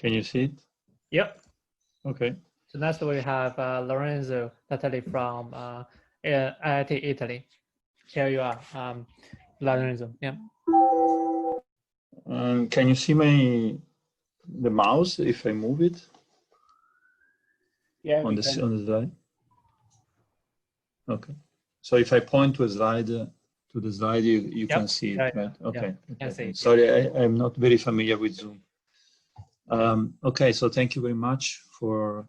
Can you see it? Yep. Okay. So next we have Lorenzo Natale from IIT Italy. Here you are, Lorenzo. Yeah. Can you see the mouse if I move it? Yeah. On the slide. Okay. So if I point to a slide, you can see it, right? Okay. Yeah. Okay. Sorry, I'm not very familiar with Zoom. Okay, so thank you very much for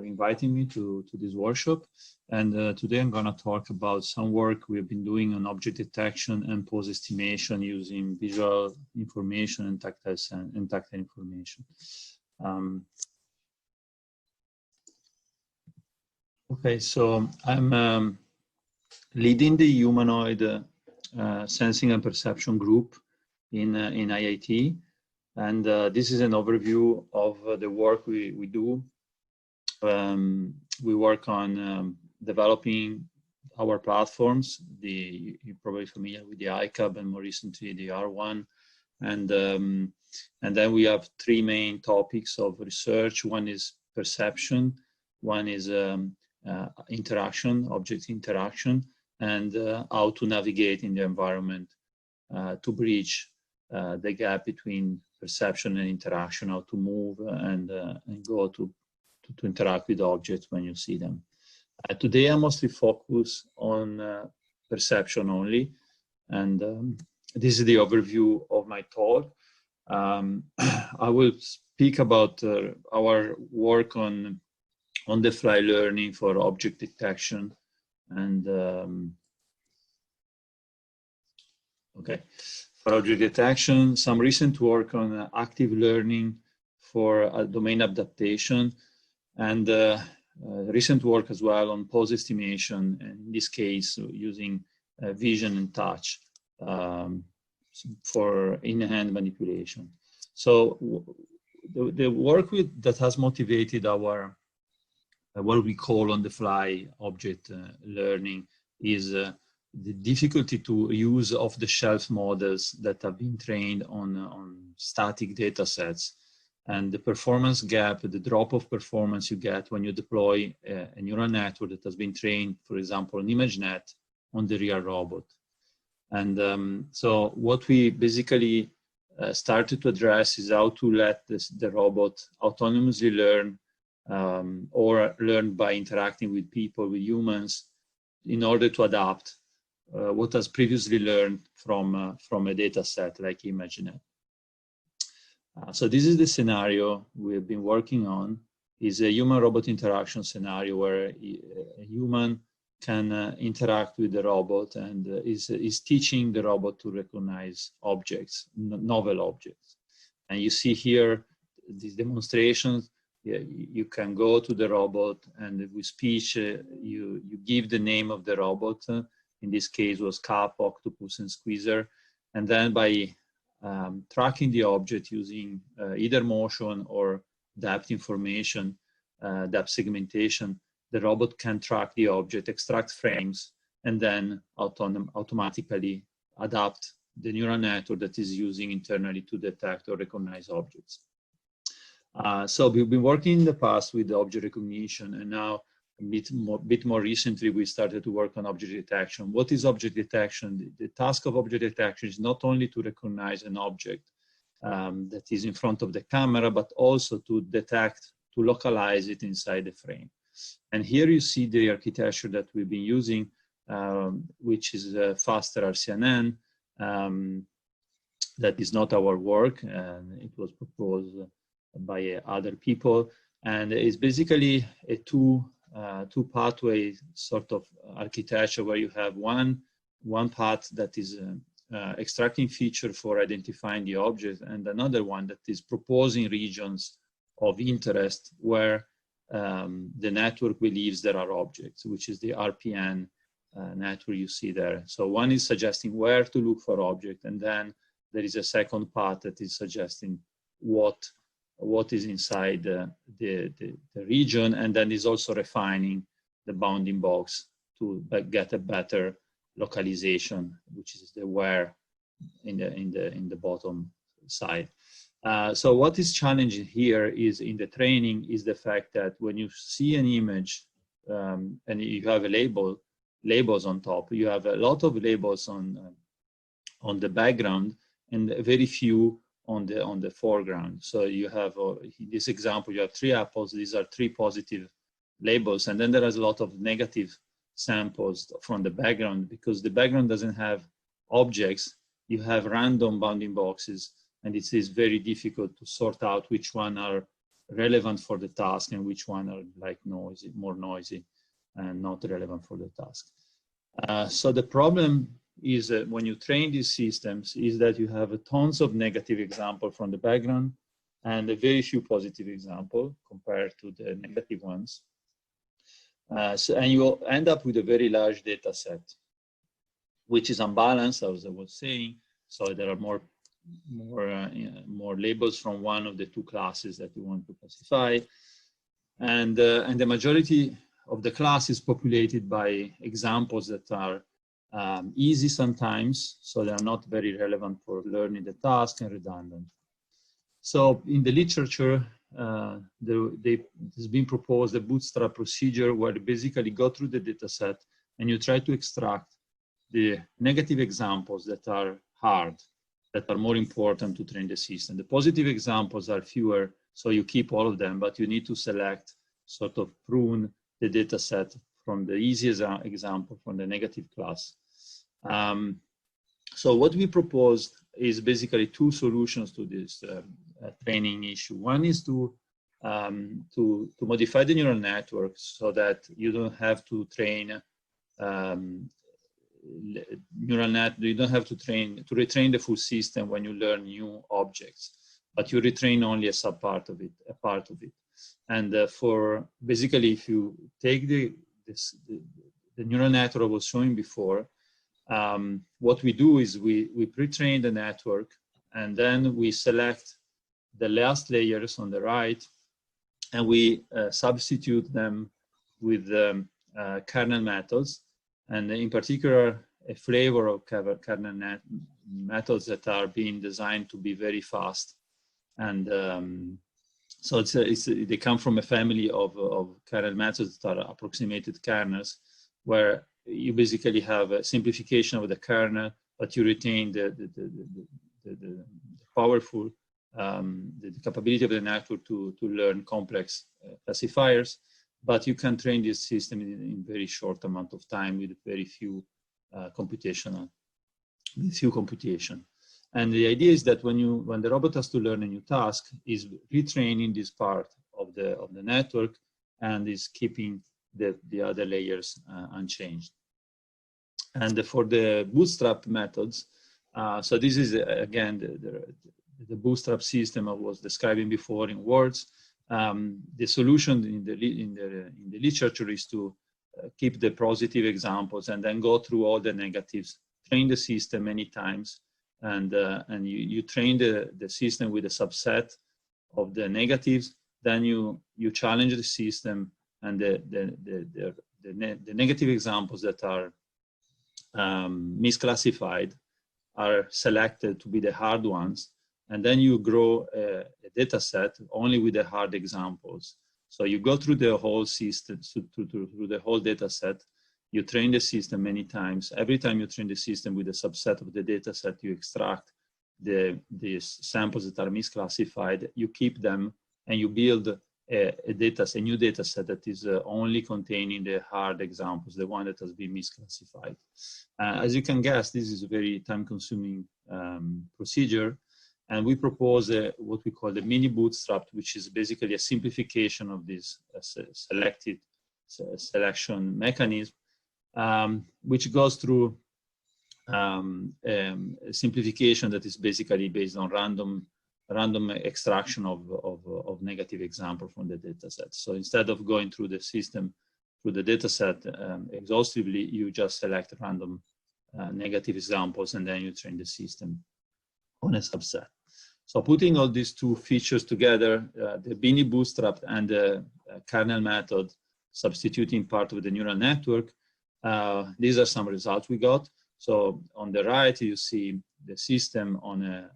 inviting me to this workshop. And today I'm going to talk about some work we've been doing on object detection and pose estimation using visual information and tactile information. Okay, so I'm leading the humanoid sensing and perception group in IIT. And this is an overview of the work we do. We work on developing our platforms. You're probably familiar with the iCub and more recently the R1. And then we have three main topics of research. One is perception, one is interaction, object interaction, and how to navigate in the environment to bridge the gap between perception and interaction, how to move and go to interact with objects when you see them. Today I mostly focus on perception only, and this is the overview of my talk. I will speak about our work on the fly learning for object detection, and okay. For object detection, some recent work on active learning for domain adaptation, and recent work as well on pose estimation, in this case using vision and touch for in-hand manipulation. So the work that has motivated our what we call on-the-fly object learning is the difficulty to use off-the-shelf models that have been trained on static data sets, and the performance gap, the drop of performance you get when you deploy a neural network that has been trained, for example, on ImageNet on the real robot. And so what we basically started to address is how to let the robot autonomously learn or learn by interacting with people, with humans, in order to adapt what has previously learned from a data set like ImageNet. So this is the scenario we've been working on, is a human-robot interaction scenario where a human can interact with the robot and is teaching the robot to recognize objects, novel objects. And you see here these demonstrations. You can go to the robot and with speech, you give the name of the robot. In this case was Cap, Octopus, and Squeezer. And then by tracking the object using either motion or depth information, depth segmentation, the robot can track the object, extract frames, and then automatically adapt the neural network that is using internally to detect or recognize objects. So we've been working in the past with the object recognition, and now a bit more recently we started to work on object detection. What is object detection? The task of object detection is not only to recognize an object that is in front of the camera, but also to detect, to localize it inside the frame. And here you see the architecture that we've been using, which is faster RCNN. That is not our work, and it was proposed by other people, and it's basically a two pathway sort of architecture where you have one path that is extracting feature for identifying the object, and another one that is proposing regions of interest where the network believes there are objects, which is the RPN network you see there. So one is suggesting where to look for object, and then there is a second path that is suggesting what is inside the region, and then is also refining the bounding box to get a better localization, which is the where in the bottom side. So what is challenging here is in the training is the fact that when you see an image and you have a labels on top, you have a lot of labels on the background and very few on the foreground. So you have, in this example, you have 3 apples. These are 3 positive labels. And then there is a lot of negative samples from the background because the background doesn't have objects. You have random bounding boxes, and it is very difficult to sort out which one are relevant for the task and which one are like noisy, more noisy and not relevant for the task. So the problem is that when you train these systems is that you have tons of negative examples from the background and a very few positive examples compared to the negative ones. And you end up with a very large data set, which is unbalanced, as I was saying. So there are more labels from one of the 2 classes that you want to classify. And the majority of the class is populated by examples that are easy sometimes, so they are not very relevant for learning the task and redundant. So in the literature, there's been proposed a bootstrap procedure where you basically go through the data set and you try to extract the negative examples that are hard, that are more important to train the system. The positive examples are fewer, so you keep all of them, but you need to select, sort of prune the data set from the easiest example from the negative class. So what we proposed is basically 2 solutions to this training issue. One is to modify the neural network so that you don't have to train you don't have to retrain the full system when you learn new objects, but you retrain only a part of it. And for basically, if you take the neural network I was showing before, what we do is we pre-train the network, and then we select the last layers on the right, and we substitute them with kernel methods, and in particular, a flavor of kernel methods that are being designed to be very fast. And so they come from a family of kernel methods that are approximated kernels, where you basically have a simplification of the kernel, but you retain the powerful, the capability of the network to learn complex classifiers. But you can train this system in very short amount of time with very few computation. And the idea is that when the robot has to learn a new task, is retraining this part of the network and is keeping the other layers unchanged. And for the bootstrap methods, so this is again the bootstrap system I was describing before in words. The solution in the literature is to keep the positive examples and then go through all the negatives, train the system many times, and you train the system with a subset of the negatives. Then you challenge the system, and the negative examples that are misclassified are selected to be the hard ones. And then you grow a data set only with the hard examples. So you go through the whole system, through the whole data set. You train the system many times. Every time you train the system with a subset of the data set, you extract the samples that are misclassified. You keep them, and you build a new data set that is only containing the hard examples, the one that has been misclassified. As you can guess, this is a very time-consuming procedure. And we propose what we call the mini bootstrap, which is basically a simplification of this selection mechanism, which goes through a simplification that is basically based on random extraction of negative example from the data set. So instead of going through the system, through the data set exhaustively, you just select random negative examples, and then you train the system on a subset. So putting all these 2 features together, the mini bootstrap and the kernel method, substituting part of the neural network, these are some results we got. So on the right, you see system on a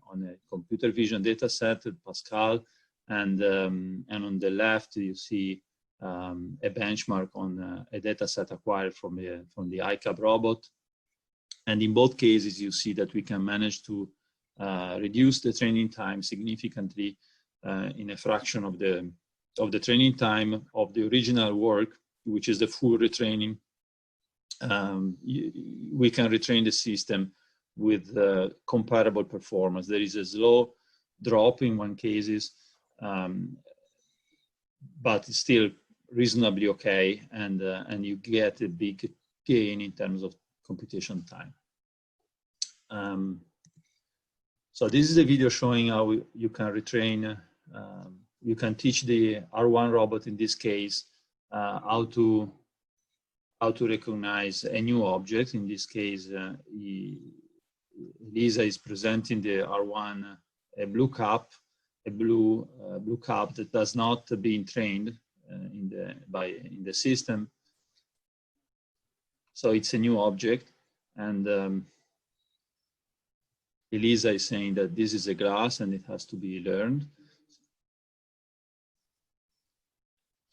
computer vision data set, PASCAL, and on the left you see a benchmark on a data set acquired from the iCub robot. And in both cases, you see that we can manage to reduce the training time significantly in a fraction of the training time of the original work, which is the full retraining. We can retrain the system with comparable performance. There is a slow drop in one cases, but it's still reasonably okay, and you get a big gain in terms of computation time. So this is a video showing how you can retrain, you can teach the R1 robot in this case how to recognize a new object. In this case, Lisa is presenting the R1 a blue cup that does not being trained in the system. So it's a new object, and Elisa is saying that this is a glass and it has to be learned.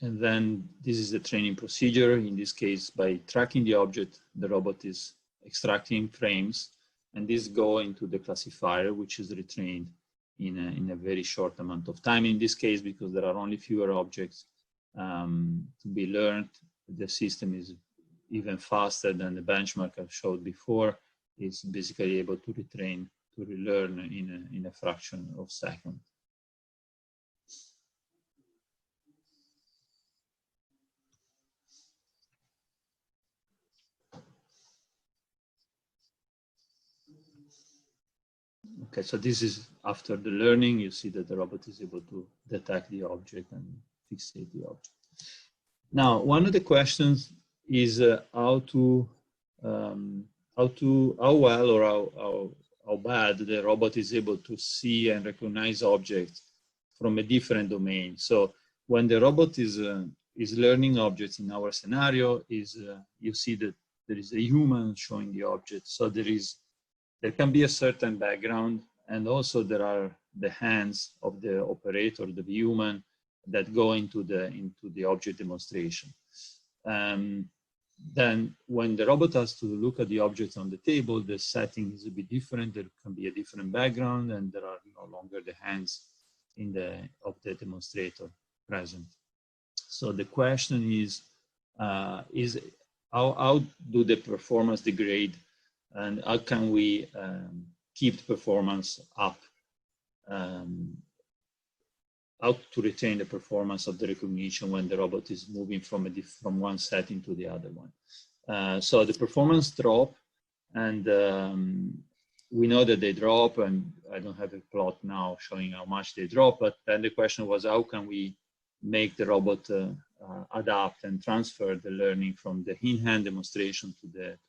And then this is the training procedure. In this case, by tracking the object, the robot is extracting frames, and these go into the classifier, which is retrained in a very short amount of time. In this case, because there are only fewer objects to be learned, the system is even faster than the benchmark I showed before. It's basically able to retrain, to relearn in a fraction of a second. Okay, so this is after the learning. You see that the robot is able to detect the object and fixate the object. Now, one of the questions is how well or how bad the robot is able to see and recognize objects from a different domain. So when the robot is learning objects in our scenario, you see that there is a human showing the object. So there can be a certain background, and also there are the hands of the operator, the human, that go into the object demonstration. Then when the robot has to look at the objects on the table, the setting is a bit different. There can be a different background, and there are no longer the hands of the demonstrator present. So the question is how do the performance degrade, and how can we keep the performance up? How to retain the performance of the recognition when the robot is moving from one setting to the other one. So the performance drop, and we know that they drop, and I don't have a plot now showing how much they drop, but then the question was, how can we make the robot adapt and transfer the learning from the in-hand demonstration to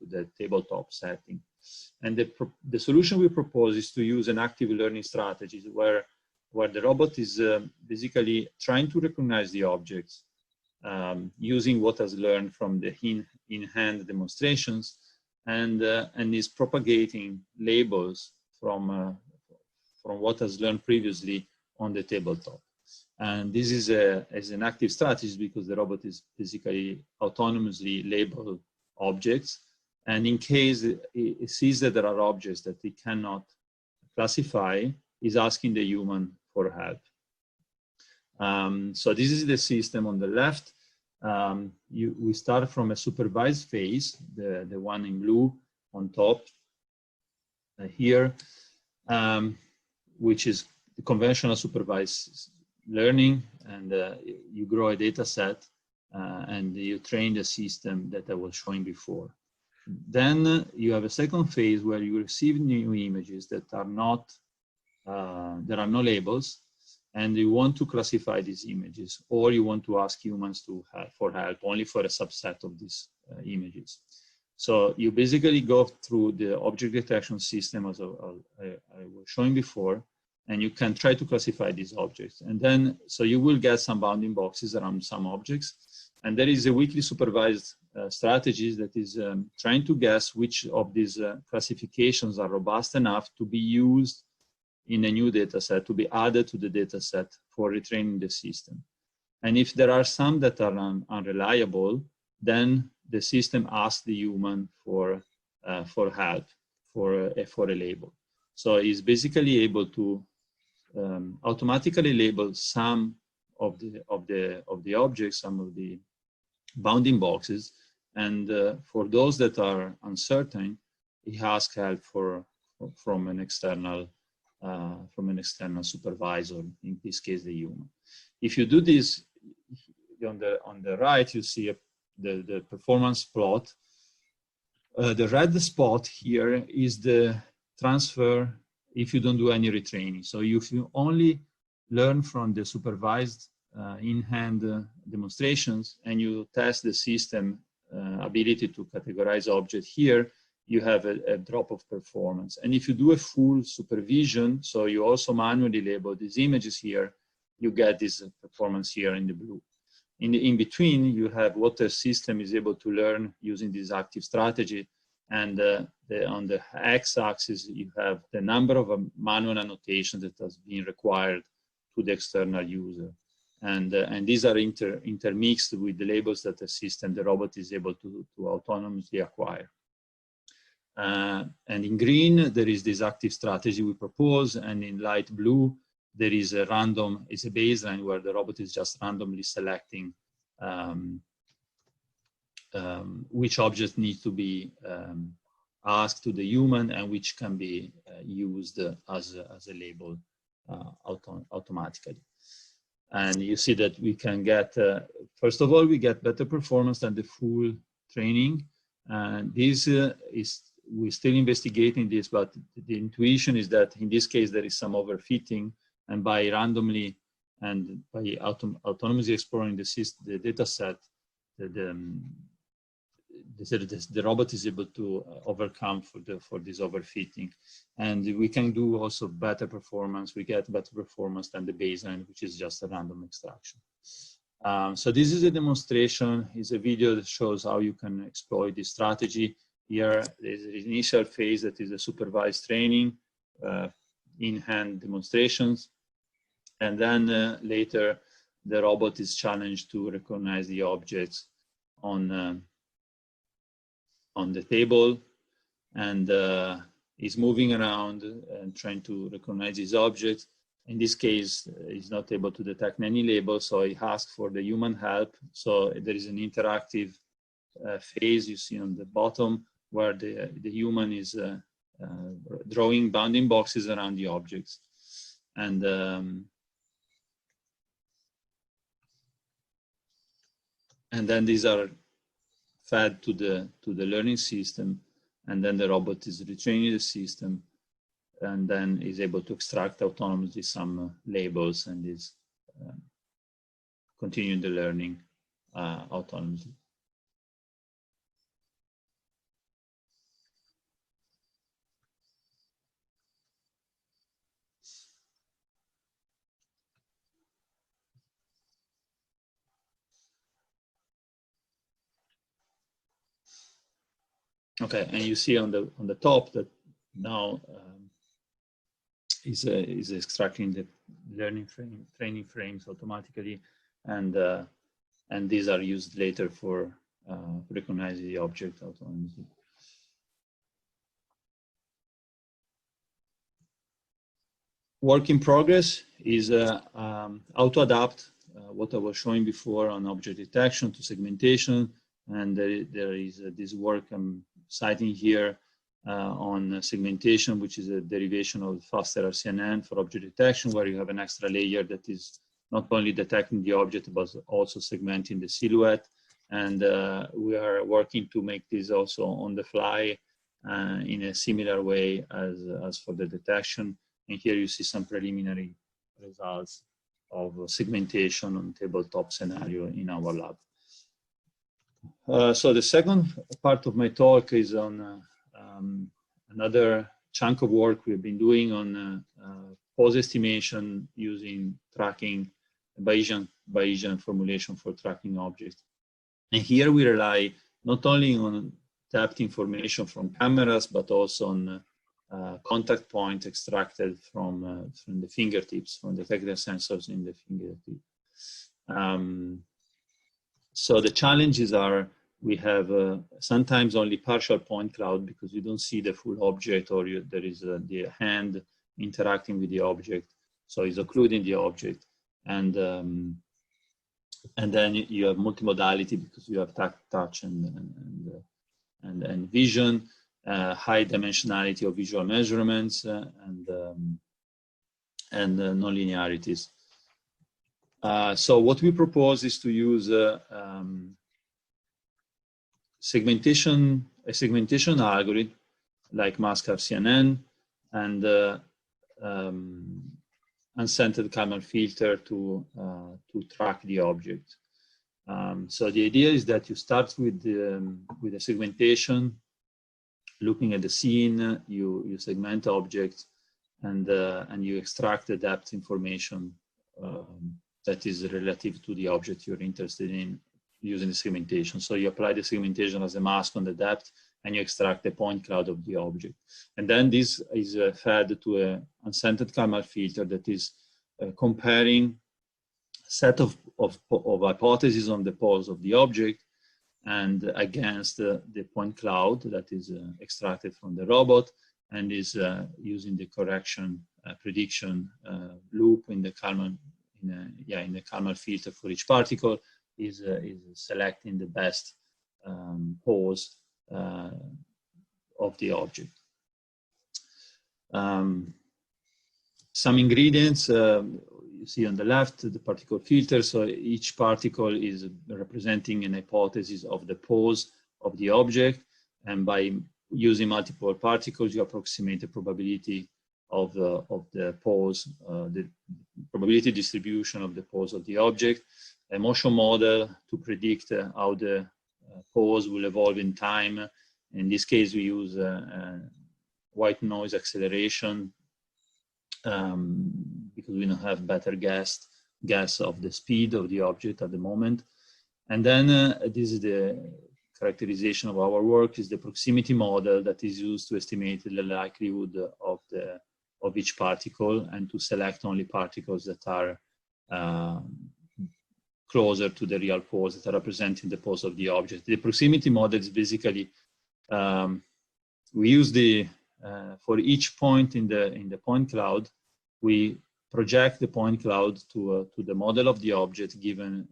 the tabletop setting? And the solution we propose is to use an active learning strategy where the robot is basically trying to recognize the objects using what has learned from the in-hand demonstrations, and is propagating labels from what has learned previously on the tabletop. And this is an active strategy because the robot is basically autonomously label objects, and in case it sees that there are objects that it cannot classify, is asking the human for help. So this is the system on the left. We start from a supervised phase, the one in blue on top here, which is the conventional supervised learning, and you grow a data set and you train the system that I was showing before. Then you have a second phase where you receive new images that are not, there are no labels, and you want to classify these images, or you want to ask humans for help only for a subset of these images. So you basically go through the object detection system as I was showing before, and you can try to classify these objects. And then, so you will get some bounding boxes around some objects. And there is a weakly supervised strategies that is trying to guess which of these classifications are robust enough to be used in a new data set, to be added to the data set for retraining the system. And if there are some that are unreliable, then the system asks the human for help, for a label. So it's basically able to automatically label some of the objects, some of the bounding boxes, and for those that are uncertain, it asks help from an external supervisor, in this case the human. If you do this, on the right you see the performance plot. The red spot here is the transfer if you don't do any retraining. So if you only learn from the supervised in-hand demonstrations and you test the system ability to categorize objects here, you have a drop of performance. And if you do a full supervision, so you also manually label these images here, you get this performance here in the blue. In between, you have what the system is able to learn using this active strategy. And on the x-axis, you have the number of manual annotations that has been required to the external user. And these are intermixed with the labels that the system, the robot, is able to autonomously acquire. And in green, there is this active strategy we propose, and in light blue, there is a random, it's a baseline where the robot is just randomly selecting which objects need to be asked to the human and which can be used as a label automatically. And you see that we can get, first of all, we get better performance than the full training. And this we're still investigating this, but the intuition is that in this case, there is some overfitting, and by randomly and by autonomously exploring the data set, the robot is able to overcome for this overfitting. And we can do also better performance. We get better performance than the baseline, which is just a random extraction. So this is a demonstration, is a video that shows how you can exploit this strategy. Here, there's an initial phase that is a supervised training, in-hand demonstrations. And then later, the robot is challenged to recognize the objects on the table, and is moving around and trying to recognize these objects. In this case, he's not able to detect any label, so he asks for the human help. So there is an interactive phase you see on the bottom, where the human is drawing bounding boxes around the objects. And then these are fed to the learning system, and then the robot is retraining the system, and then is able to extract autonomously some labels and is continuing the learning autonomously. Okay, and you see on the top that now is extracting the training frames automatically, and these are used later for recognizing the object autonomously. Work in progress is how to adapt what I was showing before on object detection to segmentation, and there is this work I'm citing here on segmentation, which is a derivation of faster RCNN for object detection, where you have an extra layer that is not only detecting the object, but also segmenting the silhouette. And we are working to make this also on the fly in a similar way as for the detection. And here you see some preliminary results of segmentation on tabletop scenario in our lab. So the second part of my talk is on another chunk of work we've been doing on pose estimation using tracking Bayesian formulation for tracking objects. And here we rely not only on depth information from cameras, but also on contact point extracted from the fingertips, from the tactile sensors in the fingertip. So the challenges are, we have sometimes only partial point cloud because you don't see the full object, or there is the hand interacting with the object, so it's occluding the object. And then you have multimodality because you have touch and vision, high dimensionality of visual measurements, and nonlinearities. So what we propose is to use a segmentation algorithm like MaskRCNN and unscented Kalman filter to track the object. So the idea is that you start with a segmentation, looking at the scene, you segment objects, and you extract the depth information that is relative to the object you're interested in using the segmentation. So you apply the segmentation as a mask on the depth, and you extract the point cloud of the object. And then this is fed to an unscented Kalman filter that is comparing a set of hypotheses on the pose of the object and against the point cloud that is extracted from the robot, and is using the correction prediction loop in the Kalman in the Kalman filter for each particle, is selecting the best pose of the object. Some ingredients you see on the left, the particle filter. So each particle is representing an hypothesis of the pose of the object, and by using multiple particles, you approximate the probability of the pose, the probability distribution of the pose of the object. A motion model to predict how the pose will evolve in time. In this case, we use white noise acceleration because we don't have better guess of the speed of the object at the moment. And then this is the characterization of our work, is the proximity model that is used to estimate the likelihood of each particle and to select only particles that are closer to the real pose, that are representing the pose of the object. The proximity model is basically, we use for each point in the point cloud, we project the point cloud to the model of the object, given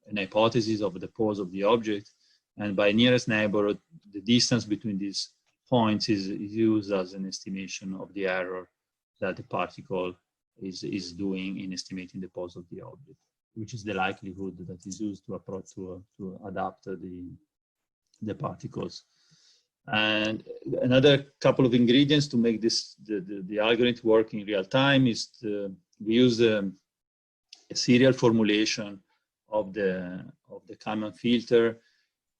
an hypothesis of the pose of the object. And by nearest neighborhood, the distance between these points is used as an estimation of the error that the particle is doing in estimating the pose of the object, which is the likelihood that is used to adapt the particles. And another couple of ingredients to make the algorithm work in real time is we use a serial formulation of the Kalman filter,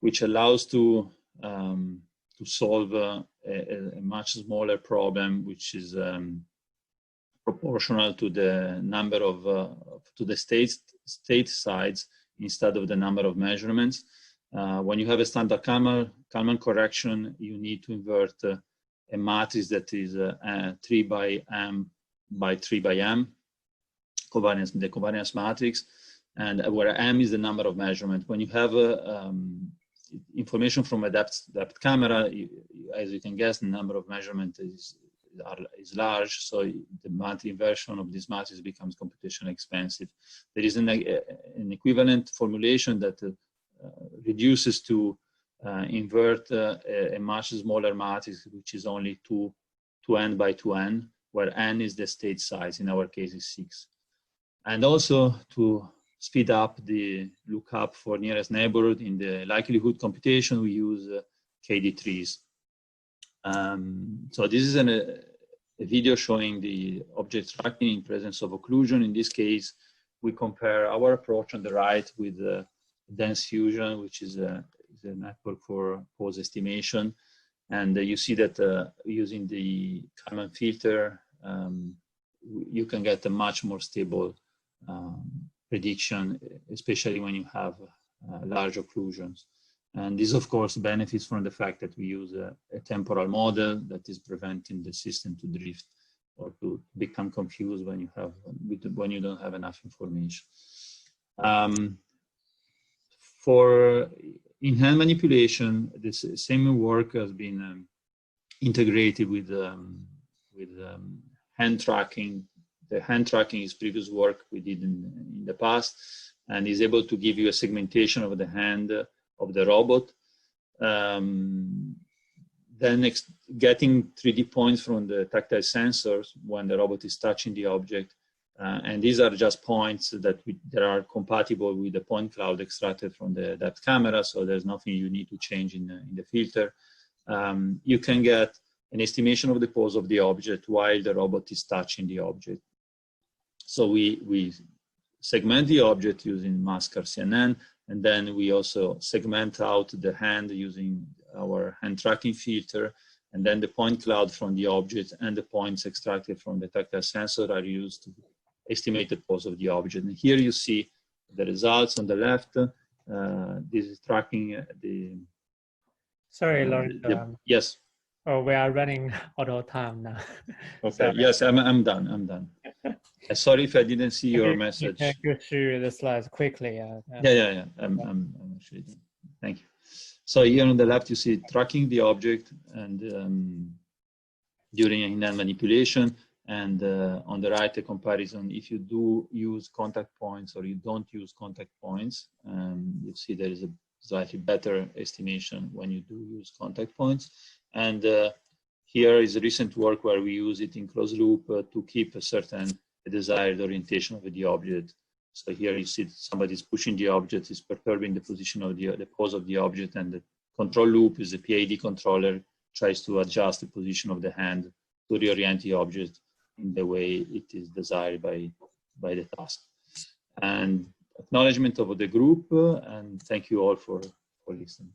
which allows to solve a much smaller problem, which is proportional to the number of to the state sides instead of the number of measurements. When you have a standard Kalman correction, you need to invert a matrix that is 3 by m by 3 by m, the covariance matrix, and where m is the number of measurements. When you have information from a depth camera, as you can guess, the number of measurements is large, so the inversion of this matrix becomes computationally expensive. There is an equivalent formulation that reduces to invert a much smaller matrix, which is only 2n by 2n, where n is the state size, in our case is 6. And also to speed up the lookup for nearest neighborhood in the likelihood computation, we use KD trees. So this is a video showing the object tracking in presence of occlusion. In this case, we compare our approach on the right with dense fusion, which is a network for pose estimation. And you see that using the Kalman filter, you can get a much more stable prediction, especially when you have large occlusions. And this, of course, benefits from the fact that we use a temporal model that is preventing the system to drift or to become confused when you don't have enough information. For in-hand manipulation, this same work has been integrated with hand tracking. The hand tracking is previous work we did in the past, and is able to give you a segmentation of the hand of the robot. Then getting 3D points from the tactile sensors when the robot is touching the object. And these are just points that are compatible with the point cloud extracted from the depth camera, so there's nothing you need to change in the filter. You can get an estimation of the pose of the object while the robot is touching the object. So we segment the object using mask RCNN, and then we also segment out the hand using our hand tracking filter, and then the point cloud from the object and the points extracted from the tactile sensor are used to estimate the pose of the object. And here you see the results on the left. This is tracking the... Sorry, Lorenzo. Yes. Oh, we are running out of time now. Okay. Sorry. Yes, I'm done. I'm done. Sorry if I didn't see your message. You can go through the slides quickly. Yeah. I'm actually done. Thank you. So here on the left, you see tracking the object and during in-hand manipulation, and on the right, a comparison if you do use contact points or you don't use contact points. You see there is a slightly better estimation when you do use contact points. And here is a recent work where we use it in closed loop to keep a certain desired orientation of the object. So here you see somebody is pushing the object, is perturbing the position of the pose of the object, and the control loop is the PID controller, tries to adjust the position of the hand to reorient the object in the way it is desired by the task. And acknowledgement of the group, and thank you all for listening.